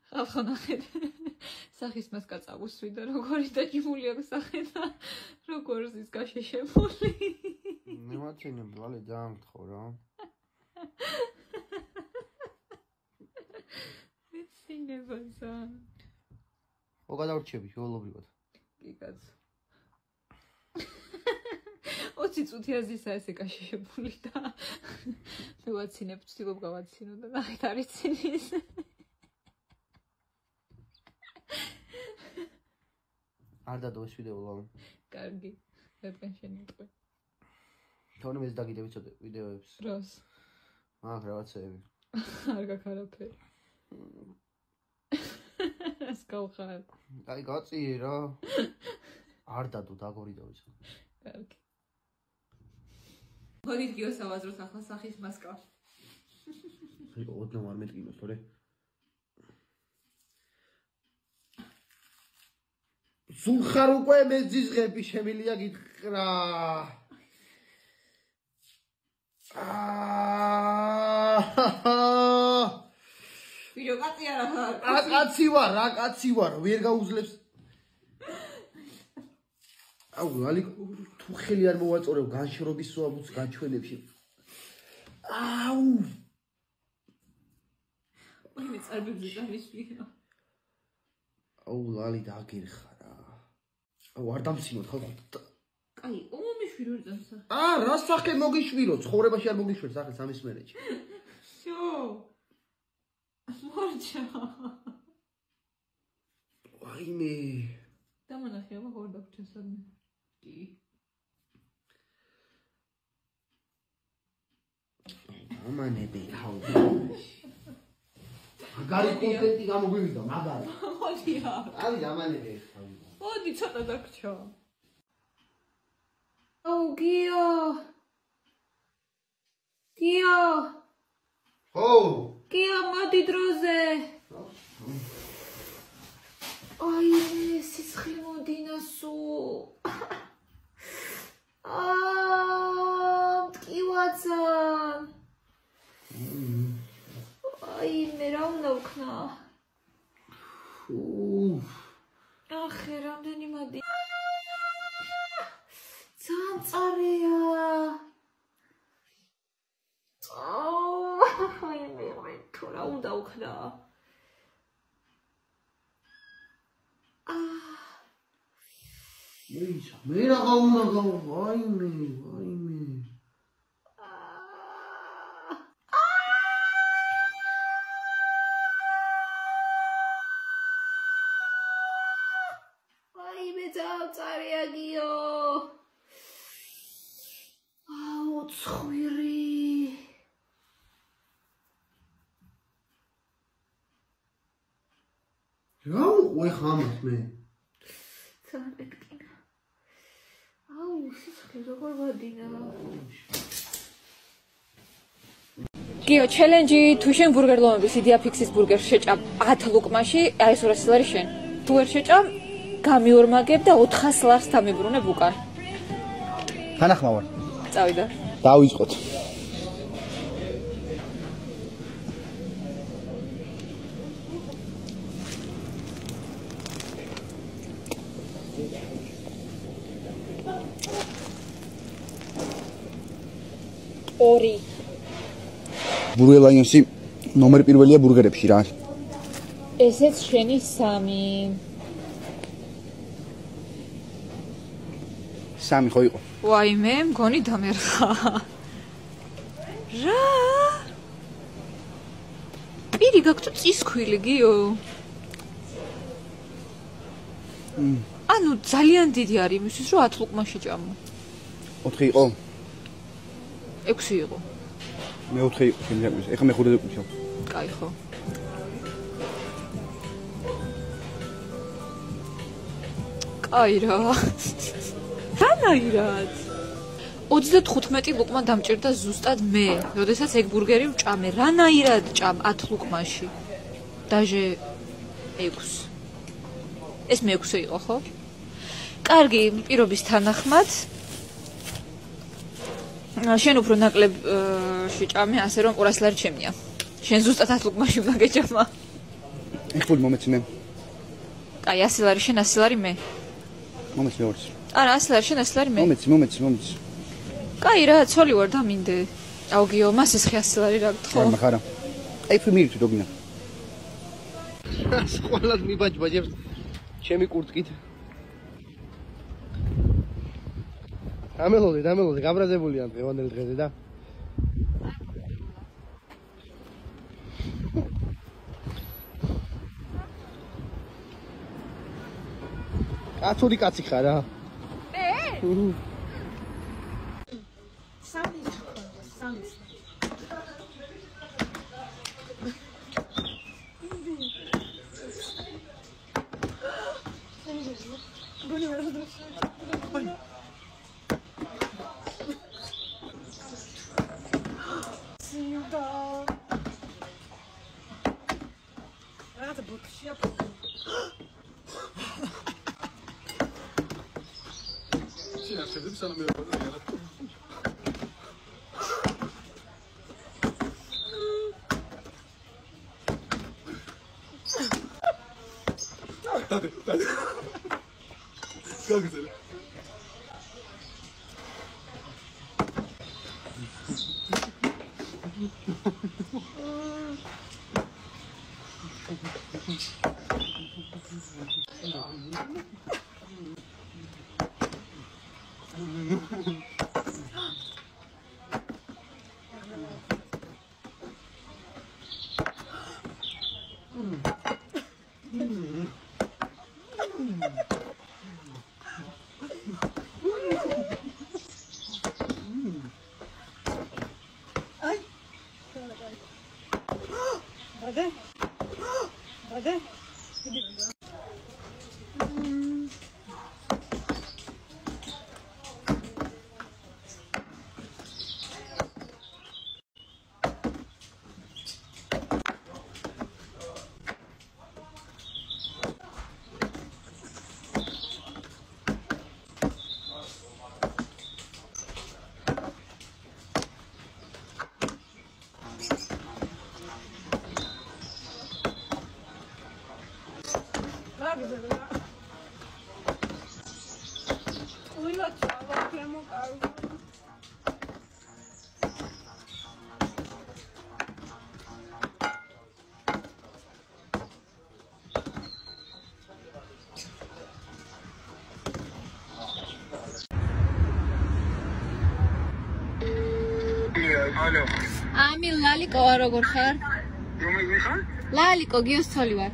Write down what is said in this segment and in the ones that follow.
ხალხო ნახეთ. სახის მასკა წავუსვიდა, როგორი დაჭიმული აქვს სახე და როგორ ზის გაშეშებული. ნემაცინებ, ლალი ძალიან გთხოვ რა. მეცინებაზა. ხო გადავრჩები შეულებრივად. კი კაცო. 20 წუთია ზისა ესე გაშეშებული და მე ვაცინებ, ვცდილობ გავაცინო და ნახეთ არის ცინის. არ დადო ეს ვიდეო ლავ. კარგი, რადგან შენ იყვე. თორემ ეს დაგიდე ვიცოდე ვიდეოებს. დროს. მაგ რაღაცეები. არ გაქვს არაფერი. ეს გავხარ. აი გაწიე რა. არ დადო დაგორიდა ვიცი. კარგი. მოდით გიოსავაზროთ ახლა სახის მასკა. იყო 20 არ მეტყინოს, თორე. სულ ხარ უკვე მეძიზღები შემილია გითხრა. ვიდეო კაცი არა ხარ. კაცი ვარ, რა კაცი ვარ, ვერ გაუძლებს. აუ, ლალი თუ ხელი არ მოვაწორებ განშრობის სვაბუց გაჩვენებში. აუ. მე წარბებზე დავიშლია. აუ, ლალი დაგერხა რა. აუ, არ დამცინოთ ხალხო. კაი, მომიშვირო ძანსა. რა სახე მოგიშვირო, ცხოვრებაში არ მოგიშვირო სახე სამის მერეჭი. შო. მორჩა. ვაიმე. დამანახე აბა ხარ დაგჭესადნე. კი. ამანები ხავ. მაგარი კონტენტი გამოგვივიდა, მაგარი. მოდი არ. არის ამანები ხავ. მოდი ცოტა დაგჭა. აუ გიო. გიო. ხო. გიო მოდი დროზე. აი სიცხლე მოდინასო. მტკივაცა. აი მე რა უნდა ვქნა? ახე რამდენი მადი. ძალიან წარია. აი მე თუ რა უნდა ვქნა? მე რა უნდა ვაიმე. აიმე ძალიან წარია გიო. აუ ცხვირი. რა უყურე ხამას მე? ძალიან პექტინა. აუ სიცხლე როგორ ვადინა. გიო ჩელენჯი თუ შენ ბურგერლომების იდეა ფიქსის ბურგერს შეჭამ 10 ლუკმაში, აი ეს 200 ლარი შენ. თუ ვერ შეჭამ გამიორმაგებ და 400 ლარს დამიბრუნებ უკან. თანახმა ვარ. წავიდა. დავიწყოთ. ორი. ბურგერ ლაინსი ნომერი პირველია ბურგერებში რა. ესეც შენი 3. 3 ხო იყო. ვაიმე, მგონი დამერხა. რა? პირი გაქვს თუ წისქვილი გიო? ანუ ძალიან დიდი არის იმისთვის, რომ 10 ლუკმა შეჭამო. 4 იყო. 6 იყო. მე 4 იყო შემიძლია. ეხლა მე 5-ზე ვკითხავ. კაი ხო. კაი რა. რანაირად? 35 ლუკმა დამჭირდა ზუსტად მე, როდესაც ეგ ბურგერი ვჭამე. რანაირად ჭამ 10 ლუკმაში? დაჟე 6. ეს მე-6 იყო, ხო? კარგი, პირობის თანახმად. შენ უფრო ნაკლებ შეჭამე, ასე რომ 200 ლარი ჩემია. შენ ზუსტად 10 ლუკმაში უნდა გეჭამა. ეხული მომეცი მე. კაი, 100 ლარი შენ, 100 ლარი მე. მომეცი მეორის. არა, 100 ლარი შენ, 100 ლარი მე. მომეცი. კაი რა, ცოლი ვარ დამინდე. აუგიო, მას ეს 100 ლარი რა გთხოვ. არა, ხარა. აი ფრიმირი თუ დოგინა. სკოლად მიბაჯბაჯებს ჩემი კურტკით. დამელოდე, გაბრაზებული ამ დღევანდელ დღეზე და კაცოდი კაცი ხარ რა. Алло. Ами ლალიკო როგორ ხარ? რომელი ხარ? ლალიკო გიოს ცოლი ვარ.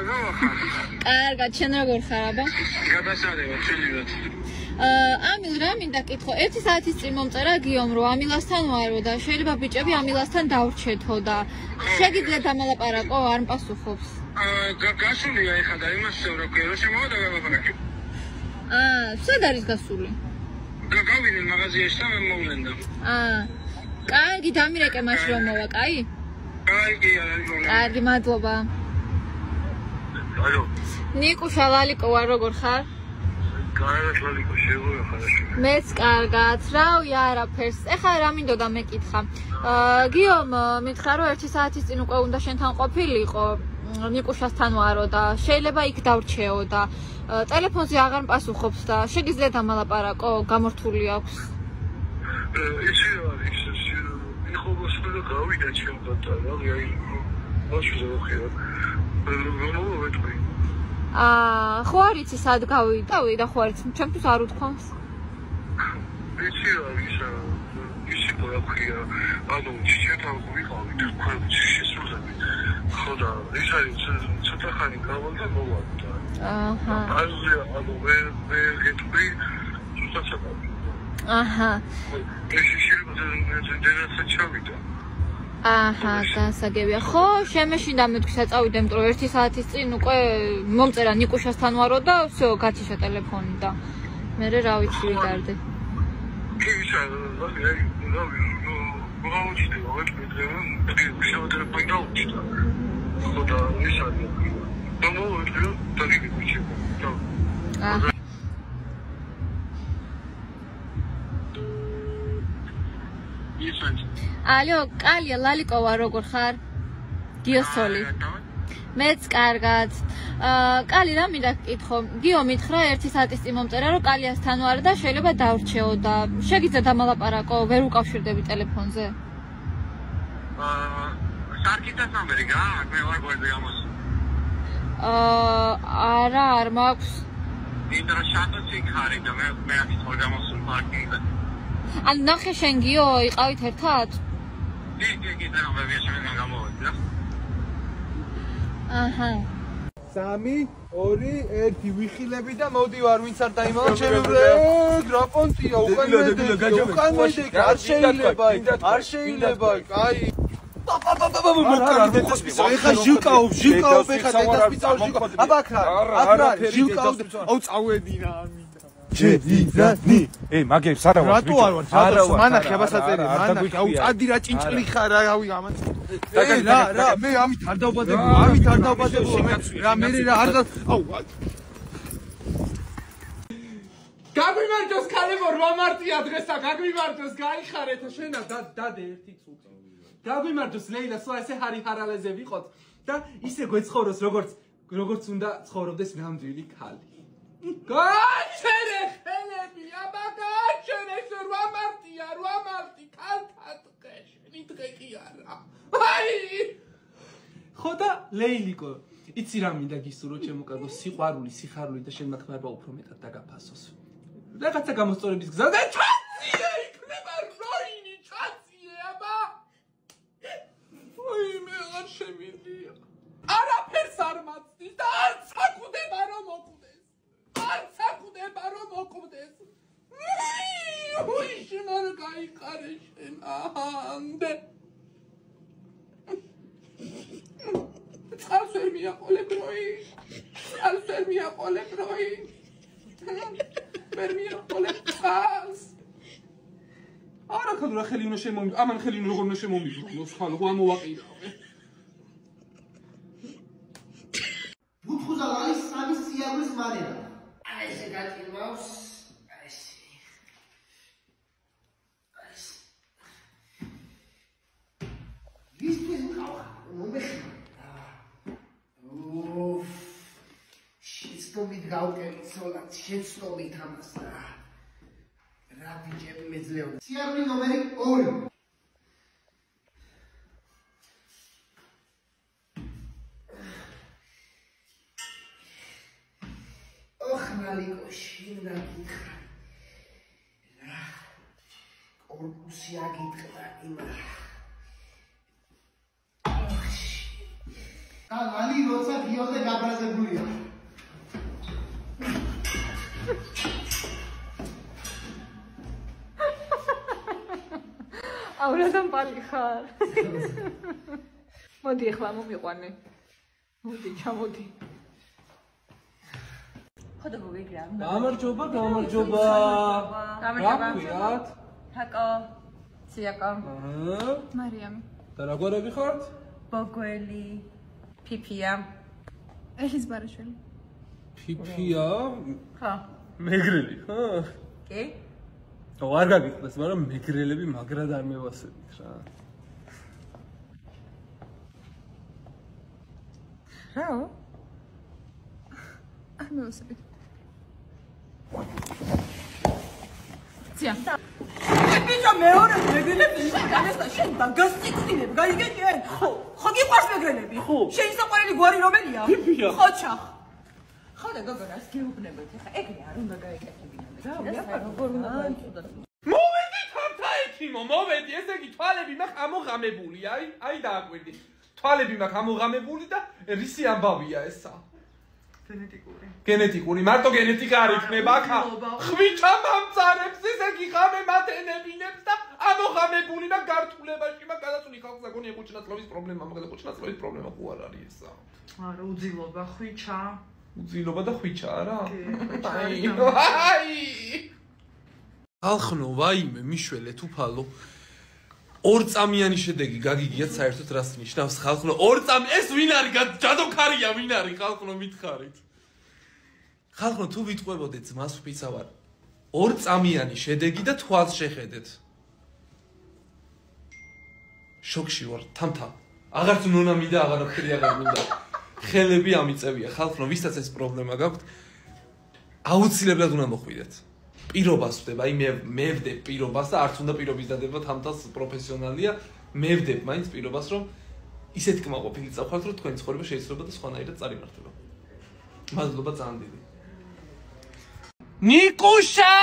როგორ ხარ? კარგად, შენ როგორ ხარ აბა? გადასარევად, შევიდეთ. ამილ რა მინდა კითხო, 1 საათის წინ მომწერა გიომ რომ ამილასთან ვარო და შეიძლება ბიჭები ამილასთან დავრჩეთო და შეგიძლიათ ამალაპარაკო, არ მპასუხობს. გასულია ეხლა და იმას ვსევროქი, რომ შემოვიდა გაბაპარაკე. სად არის გასული? გავიდე მაღაზიაში და მე მოვლენდა. კარგი, დამირეკე მაშინ რომ მოვა, კაი? კარგი, არა პრობლემა. კარგი, მადლობა. ალო. ნიკუშა ლალიკო ვარ, როგორ ხარ? კარგად ლალიკო, შეგოია ხარაში. მეც კარგად, რავი არაფერს. ეხლა რა მინდოდა მეკითხა. გიომ მითხრა რომ 1 საათის წინ უკვე უნდა შენთან ყოფილიყო. ნიკუშასთან ვარო და შეიძლება იქ დავრჩეო და ტელეფონზე აღარ მპასუხობს და შეგიძლიათ ამალაპარაკო, გამორთული აქვს. იცი არის იხობს და გავიდა ჩემთან რა, აი ბავშვი ზოხია. რომ ვეთქვი. ხო არ იცი სად გავიდავი და ხო არ იცი, ჩემთვის არ უთქვამს. იცი არის ისი ყოლა ანუ ჩიჩეთან ვიყავით ქვევით შესრულები. ხო და ის არის ცოტა ხანი გავალდა მოვარდა. აზრია ანუ მე გეტყვი სუსტაცაა. ეს შეიძლება ჩავიდა. დასაგებია. ხო, შემეშინდა მეთქვი საწავიდე, იმიტომ რომ 1 საათის წინ უკვე მომწერა ნიკუშასთან ვარო და всё, გათიშა ტელეფონი და მე რა ვიცი ვიგარდე. კი ისა, აი, მოგავიჩნდება, ვეთქვი, ტელეფონი დაუჩნდა. ხო და ის არის. მომოვიდა და გიგიჩი. ალო, კალია, ლალიკო ვარ, როგორ ხარ? გიოს ცოლი. მეც კარგად. კალი რა მინდა გკითხო. გიო მითხრა ერთი საათის წინ მომწერა რომ კალიასთან ვარ და შეიძლება დავრჩეო და შეგიძლია დამალაპარაკო, ვერ უკავშირდები ტელეფონზე. სარკიტას ნომერი გააქვს, მე ვარ გვერდზე გამოს. არა, არ მაქვს. ინტრო შატოცი ხარი და მე აქ თორ გამოსულ პარკინგზე. ან ნახე შენ გიო, იყავით ერთად? კი, და მე ვიაშენ გამოვედი რა. აჰა. 3 2 1 ვიხილები და მოდივარ ვინც არ დაიმალა ჩემზე რა პონტია უკან არ შეიძლება აი ეხა ჟილკაო ეხა დედასპიცაო ჟილკაო აბა ჟილკაო აუ წავედი რა ჯედიდანი მაგებს არა ვარ რატო არ ვარ მანახი აბასაწერი მანახი აუ წადი რა ჭინჭლი ხარ რა ავი ამან რა მე ამით არ დავბადებო რა მე რა არ აუ გაგვიმარჯოს ქალებო 8 მარტია დღესა გაგვიმარჯოს გაიხარეთ შენა დადე ერთი წუთი გაგვიმარჯოს ლეილა სულ ესე ჰარალეზე ვიყოთ და ისე გვეცხოვროს როგორც უნდა ცხოვრობდეს ნამდვილი ქალი გაჩერე ხელები აბა გაჩერე 8 მარტია 8 მარტი ქალთა დღე შენი დღე კი არა აი ხოდა ლეილიკო იცი რა მინდა გისურვო ჩემო კარგო სიყვარული სიხარული და შენ მაქმება უფრო მეტად დაგაფასოს რაღაცა გამოსწორების გზა და ჩაციე იქნება როინი ჩაციე აბა ой მე არ შემიძლია არაფერს არ მაცდის და არ საკუდება რომ მოკვდეს ой შენ არ გაიყარე შენ ამდე წყალს ვერ მიაყოლებ როი ვერ მიაყოლებ წყალს არა ხალხო რა ხელი უნდა შემომი ამან ხელი როგორ უნდა შემომიბრუნოს ხალხო ამოვაყირავე ბუთხუზა არის სამი სიარულის მანერა აი ესე გატიმავს აი ეს ვისთვის მყავ მომეხი შენსტომით გავკეთოთ შენსტომით ამას რა ბიჭები მეძლეოდა სიარული ნომერი 2 ნალიკო შინდა გიქრა რა კორპუსი აგიტყდა იმა და ლალი როცა გიოზე გაბრაზებულია აურადან პალი ხარ მოდი ახლა მომიყვანე მოდი ჩამოდი ხოდა მოვიგრა გამარჯობა რა ქვიათ ჰაკო სიაკო მარიამი და რა გვარები ხართ ბოგველი ფიფია ელის ბარაშვილი ფიფია ხა მეგრელი ხა კი არ გაგიხდეს მაგრამ მეგრელები მაგრად არ მევასებით რა რაო არ მევასებით ცია ბიჭო მეორე მეგრელები განესა შენ დაგასწინებ გაიგეთ ხო გიყვარს მეგრელები შენ საყვარელი გვარი რომელია ფიფია ხოჩა ხოდა გოგონას გეუბნებოდ ხა ეგრე არ უნდა გაეკეთებინონ რა როგორ უნდა გაიწოდოთ მოვედი თამთაეთიმო მოვედი ესე იგი თვალები მაქვს ამოღამებული აი დააკვირდი თვალები მაქვს ამოღამებული და რისი ამბავია ესა გენეტიკური მარტო გენეტიკა არ იქნება ხა ხვიჩა მომწარებს ესე იგი ხამე მათენებინებს და ამოღამებული და გართულებაში მაგ გადაწული ხალხს აგონი ეყუჩნაცლოვის პრობლემა მაგალითად ეყუჩნაცლოვის პრობლემა ხო არ არის ესა არა უძილობა ხვიჩა უძილობა და ხვიჩა არა აი ალხნო ვაიმე მიშველეთ უფალო ორწამიანი შედეგი გაგიგიათ საერთოდ რას ნიშნავს ხალხო ორწამი ეს ვინ არის ჯადოქარია ვინ არის ხალხო მითხარით ხალხო თუ ვიტყვებოდეთ ძმას ვფიცა ვარ ორწამიანი შედეგი და თვალს შეხედეთ შოქში ვარ თამთა აღარც ნონა მინდა აღარაფერი აღარ მინდა ხელები ამიწევია ხალხს რომ ვისაც ეს პრობლემა გაქვთ აუცილებლად უნდა მოხვიდეთ პირობას ვდებ აი მე ვდებ პირობას და არც უნდა პირობის დადება თამთას პროფესიონალია მე ვდებ მაინც პირობას რომ ისეთი კმაყოფილი წავხართ რომ თქვენი ცხოვრება შეიძლება და სხვანაირად წარიმართება მადლობა ძალიან დიდი ნიკუშა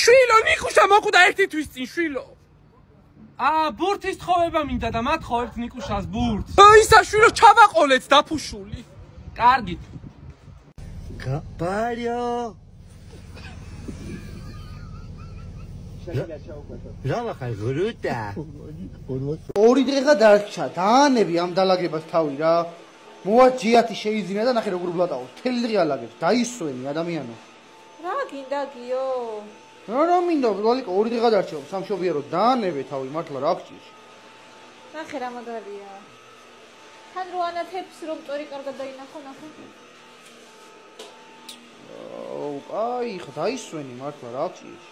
შვილო ნიკუშა მოკვდა ერთი თვის წინ შვილო ბურთის თხოვება მინდა და მათხოვებთ ნიკუშას ბურთს ისა შვილო ჩავაყოლეთ დაფუშული კარგით Barrio. რა ხარ გრუტა? ორი დღეღა დარჩა. დაანები ამ დალაგებას თავი რა. მოვა ჯიათი შეიძინა და ნახე როგორ ბლატაობს. თელი დღე ალაგებს. დაისვენი ადამიანო. რა გინდა გიო? რა მინდა, ვალიკო ორი დღეღა დარჩა. სამშობიარო დაანები თავი მართლა რა გჭირს. ნახე რა მაგარია. თან რო ანათებს რომ ტორი კარგად დაინახო ნახე. აი, ხა დაისვენი მართლა რა გჭირს.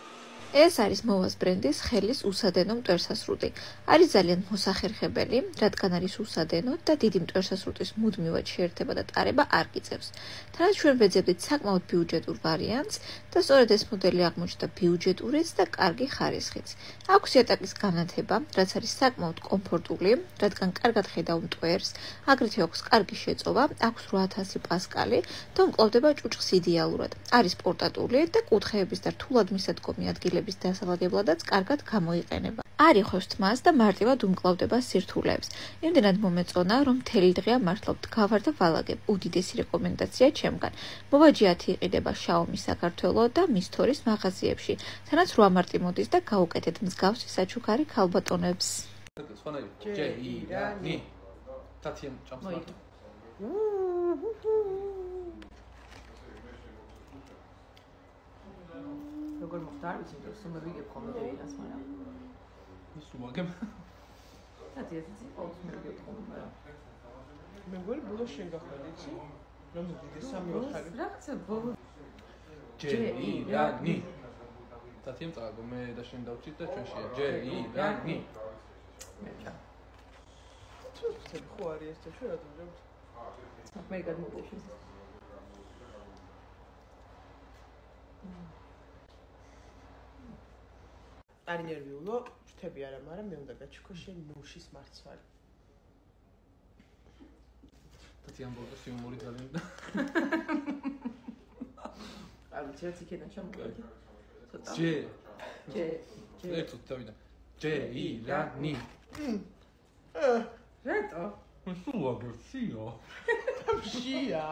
ეს არის მოვას ბრენდის ხელის უსადენო მტვერსასრუტი. არის ძალიან მოსახერხებელი, რადგან არის უსადენო და დიდი მტვერსასრუტის მუდმივად შეერთება და ტარება არ გიწევს. თანაც ჩვენ ვეძებდით საკმაოდ ბიუჯეტურ ვარიანტს და სწორედ ეს მოდელი აღმოჩნდა ბიუჯეტურიც და კარგი ხარისხიც. აქვს იატაკის განათება, რაც არის საკმაოდ კომფორტული, რადგან კარგად ხედავ მტვერს, აგრეთვე აქვს კარგი შეწოვა, აქვს 8000 პასკალი და უმკლავდება ჭუჭხს იდეალურად. არის პორტატული და კუთხეების და რთულად მისადგომი ადგილები დასალაგებლადაც კარგად გამოიყენება. არ იხევს თმას და მარტივად უმკლავდება სირთულეებს. იმდენად მომეწონა, რომ მთელი დღეა მართლობთ გავარ და ვალაგებ. უდიდესი რეკომენდაცია ჩემგან. მოვაჯიათი იყიდება Xiaomi საქართველოს და მისთორის მაღაზიებში. თანაც რო ამარტიმოდის და გაუკეთეთ მსგავსი საჩუქარი ქალბატონებს. როგორ მოხდა არ ვიცი რომ მე ვიგებ ხოლმე დეილას მაგრამ ის უაგებ თათი ეს ის მე ვიგებ ხოლმე მაგრამ მე მგონი ბოლოს შენ გახარ იცი რომ დიდი 3-4 ხანი რაღაცა ბოლო ჯეირანი თათი მწაგო მე და შენ დავჭით და ჩვენ შეა ჯეირანი თუ ხო არის ეს და შენ რატომ მე გადმოვიდე არ ნერვიულო, ჩთები არა, მაგრამ მე უნდა გაჩქო შენ ნუშის მარცვალი. თათი ამბობს იუმორი ძალიან და არ ვიცი რაც იქიდან ჩამოვიდი. ერთად დავიდა. ჯეირანი. რატო? სულ აგერცია. შია.